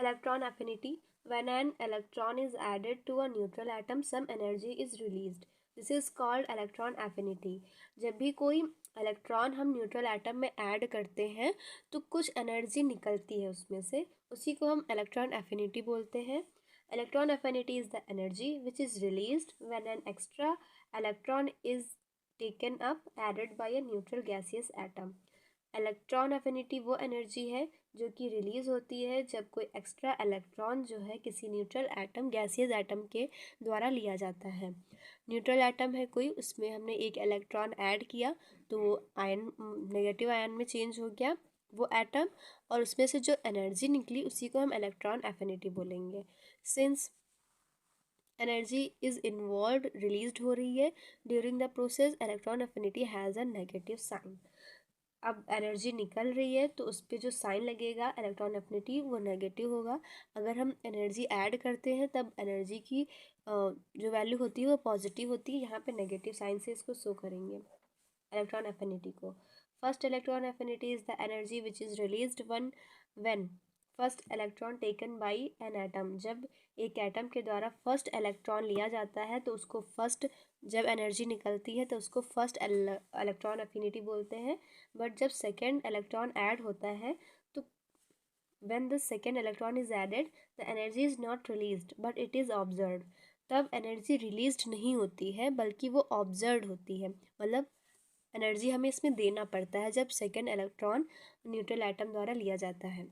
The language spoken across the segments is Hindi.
Electron affinity. When an electron is added to a neutral atom, some energy is released. This is called electron affinity. जब भी कोई इलेक्ट्रॉन हम न्यूट्रल एटम में ऐड करते हैं तो कुछ एनर्जी निकलती है उसमें से, उसी को हम इलेक्ट्रॉन एफिनिटी बोलते हैं. Electron affinity is the energy which is released when an extra electron is taken up added by a neutral gaseous atom. Electron affinity वो एनर्जी है जो कि रिलीज़ होती है जब कोई एक्स्ट्रा इलेक्ट्रॉन जो है किसी न्यूट्रल एटम गैसियस एटम के द्वारा लिया जाता है. न्यूट्रल एटम है कोई, उसमें हमने एक इलेक्ट्रॉन ऐड किया तो वो आयन नेगेटिव आयन में चेंज हो गया वो एटम, और उसमें से जो एनर्जी निकली उसी को हम इलेक्ट्रॉन एफिनिटी बोलेंगे. Since energy is involve released हो रही है during the process, electron affinity has a negative sign. अब एनर्जी निकल रही है तो उस पर जो साइन लगेगा इलेक्ट्रॉन एफिनिटी वो नेगेटिव होगा. अगर हम एनर्जी ऐड करते हैं तब एनर्जी की जो वैल्यू होती है वो पॉजिटिव होती है. यहाँ पे नेगेटिव साइन से इसको शो करेंगे इलेक्ट्रॉन एफिनिटी को. First electron affinity is the energy which is released when first electron taken by an atom. जब एक एटम के द्वारा फर्स्ट इलेक्ट्रॉन लिया जाता है तो उसको फर्स्ट, जब एनर्जी निकलती है तो उसको फर्स्ट इलेक्ट्रॉन एफिनिटी बोलते हैं. बट जब सेकेंड इलेक्ट्रॉन ऐड होता है तो when the second electron is added the energy is not released but it is observed. तब एनर्जी रिलीज्ड नहीं होती है बल्कि वो ऑब्जर्व होती है. मतलब एनर्जी हमें इसमें देना पड़ता है जब सेकेंड इलेक्ट्रॉन न्यूट्रल एटम द्वारा लिया जाता है.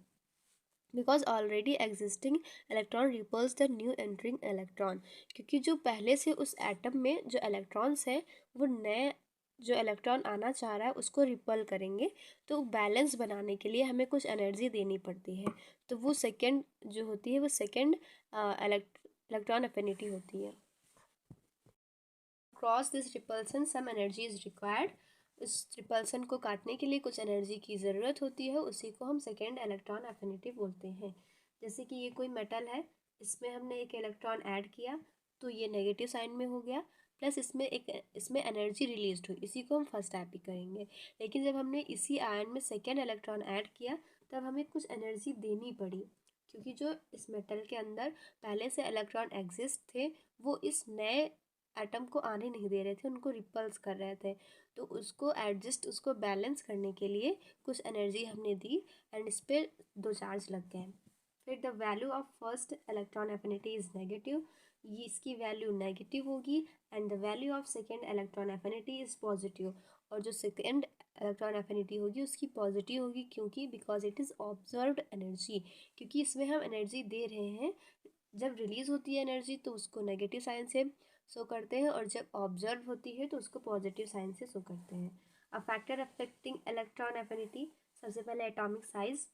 Because already existing electron repels the new entering electron. क्योंकि जो पहले से उस एटम में जो इलेक्ट्रॉन्स हैं वो नए जो इलेक्ट्रॉन आना चाह रहा है उसको रिपल करेंगे. तो बैलेंस बनाने के लिए हमें कुछ एनर्जी देनी पड़ती है. तो वो सेकेंड जो होती है वो सेकेंड इलेक्ट्रॉन एफिनिटी होती है. Cross this repulsion some energy is required. इस रिपल्सन को काटने के लिए कुछ एनर्जी की ज़रूरत होती है, उसी को हम सेकेंड इलेक्ट्रॉन एफिनिटी बोलते हैं. जैसे कि ये कोई मेटल है, इसमें हमने एक इलेक्ट्रॉन ऐड किया तो ये नेगेटिव साइन में हो गया, प्लस इसमें एनर्जी रिलीज हुई, इसी को हम फर्स्ट एपी करेंगे. लेकिन जब हमने इसी आयन में सेकेंड इलेक्ट्रॉन ऐड किया तब हमें कुछ एनर्जी देनी पड़ी, क्योंकि जो इस मेटल के अंदर पहले से इलेक्ट्रॉन एग्जिस्ट थे वो इस नए एटम को आने नहीं दे रहे थे, उनको रिपल्स कर रहे थे. तो उसको एडजस्ट, उसको बैलेंस करने के लिए कुछ एनर्जी हमने दी एंड इस पर दो चार्ज लग गए. फिर the value of first electron affinity is negative. ये इसकी वैल्यू नेगेटिव होगी and the value of second electron affinity is positive. और जो सेकेंड इलेक्ट्रॉन एफिनिटी होगी उसकी पॉजिटिव होगी, क्योंकि because it is observed energy. क्योंकि इसमें हम एनर्जी दे रहे हैं. जब रिलीज़ होती है एनर्जी तो उसको नेगेटिव साइन से शो करते हैं, और जब ऑब्जर्व होती है तो उसको पॉजिटिव साइन से शो करते हैं. A factor affecting electron affinity. सबसे पहले atomic size.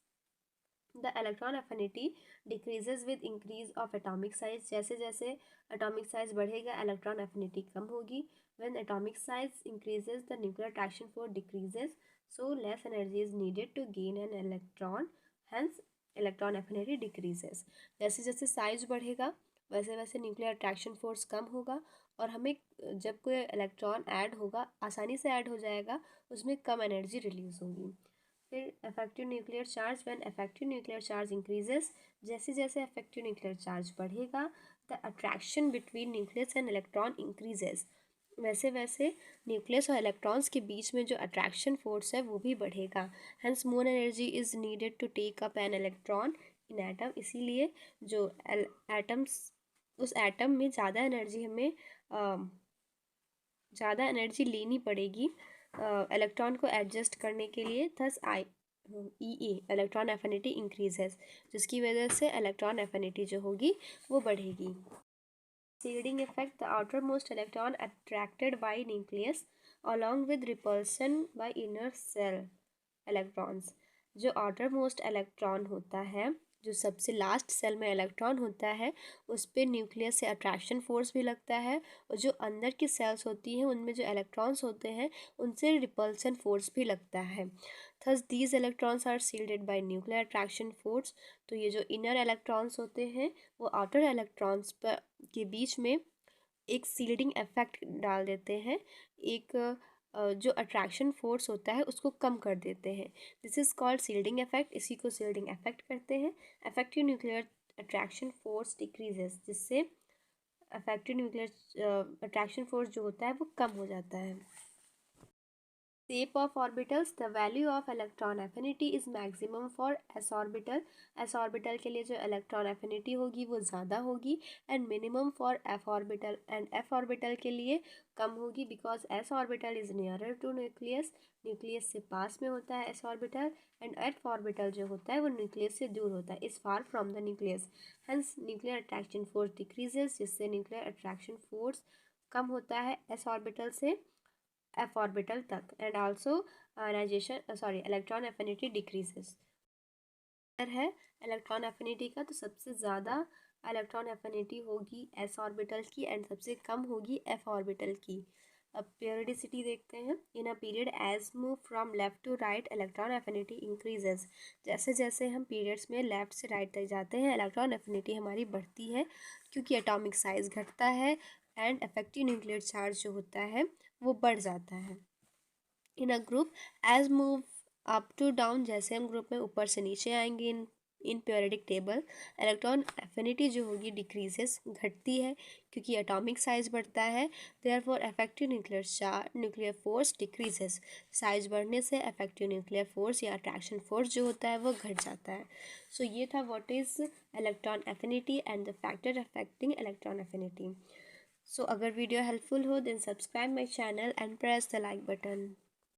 The electron affinity decreases with increase of atomic size. जैसे जैसे एटॉमिक साइज बढ़ेगा इलेक्ट्रॉन एफिनिटी कम होगी. When atomic size increases the nuclear attraction force decreases, so less energy is needed to gain an electron, hence electron affinity decreases. जैसे जैसे साइज बढ़ेगा वैसे वैसे न्यूक्लियर अट्रैक्शन फोर्स कम होगा, और हमें जब कोई इलेक्ट्रॉन ऐड होगा आसानी से ऐड हो जाएगा, उसमें कम एनर्जी रिलीज होगी. फिर effective nuclear charge. When effective nuclear charge increases, जैसे जैसे इफेक्टिव न्यूक्लियर चार्ज बढ़ेगा the attraction between nucleus and electron increases. वैसे वैसे न्यूक्लियस और इलेक्ट्रॉन्स के बीच में जो अट्रैक्शन फोर्स है वो भी बढ़ेगा. Hence more energy is needed to take up an electron in atom. इसीलिए जो एटम्स, उस एटम में ज़्यादा एनर्जी हमें ज़्यादा एनर्जी लेनी पड़ेगी इलेक्ट्रॉन को एडजस्ट करने के लिए. थस इलेक्ट्रॉन एफिनिटी इंक्रीजेस, जिसकी वजह से इलेक्ट्रॉन एफिनिटी जो होगी वो बढ़ेगी. Shading effect. The outermost electron attracted by nucleus along with repulsion by inner shell electrons. जो outermost electron होता है, जो सबसे लास्ट सेल में इलेक्ट्रॉन होता है, उस पर न्यूक्लियस से अट्रैक्शन फोर्स भी लगता है, और जो अंदर की सेल्स होती हैं उनमें जो इलेक्ट्रॉन्स होते हैं उनसे रिपल्सन फोर्स भी लगता है. Thus these electrons are shielded by nuclear attraction force. तो ये जो इनर इलेक्ट्रॉन्स होते हैं वो आउटर इलेक्ट्रॉन्स पर के बीच में एक सील्डिंग इफेक्ट डाल देते हैं, एक जो अट्रैक्शन फोर्स होता है उसको कम कर देते हैं। This is called shielding effect, इसी को शील्डिंग इफेक्ट करते हैं। Effective nuclear attraction force decreases, जिससे इफेक्टिव न्यूक्लियर अट्रैक्शन फोर्स जो होता है वो कम हो जाता है। Shape of orbitals, the value of electron affinity is maximum for s orbital. s orbital के लिए जो electron affinity होगी वो ज़्यादा होगी, and minimum for f orbital, and f orbital के लिए कम होगी, because s orbital is nearer to nucleus, nucleus से पास में होता है s orbital, and f orbital जो होता है वो nucleus से दूर होता है, is far from the nucleus. Hence nuclear attraction force decreases, जिससे nuclear attraction force कम होता है s orbital से f ऑर्बिटल तक, and also ionisation electron affinity decreases है इलेक्ट्रॉन एफिनिटी का। तो सबसे ज़्यादा इलेक्ट्रॉन एफिनिटी होगी s ऑर्बिटल की, एंड सबसे कम होगी f ऑर्बिटल की। अब पीरियडिसिटी देखते हैं। In a period as move from left to right electron affinity increases, जैसे जैसे हम पीरियड्स में लेफ्ट से राइट तक जाते हैं इलेक्ट्रॉन एफिनिटी हमारी बढ़ती है, क्योंकि एटॉमिक साइज घटता है एंड इफेक्टिव न्यूक्लियर चार्ज जो होता है वो बढ़ जाता है। In a group as move up to down, जैसे हम ग्रुप में ऊपर से नीचे आएंगे in periodic table, electron affinity जो होगी डिक्रीजेस, घटती है, क्योंकि एटॉमिक साइज बढ़ता है। Therefore effective nuclear force decreases, size बढ़ने से इफेक्टिव न्यूक्लियर फोर्स या अट्रैक्शन फोर्स जो होता है वो घट जाता है। सो ये था what is electron affinity and the factor affecting electron affinity. So अगर वीडियो हेल्पफुल हो then subscribe my channel and press the like button.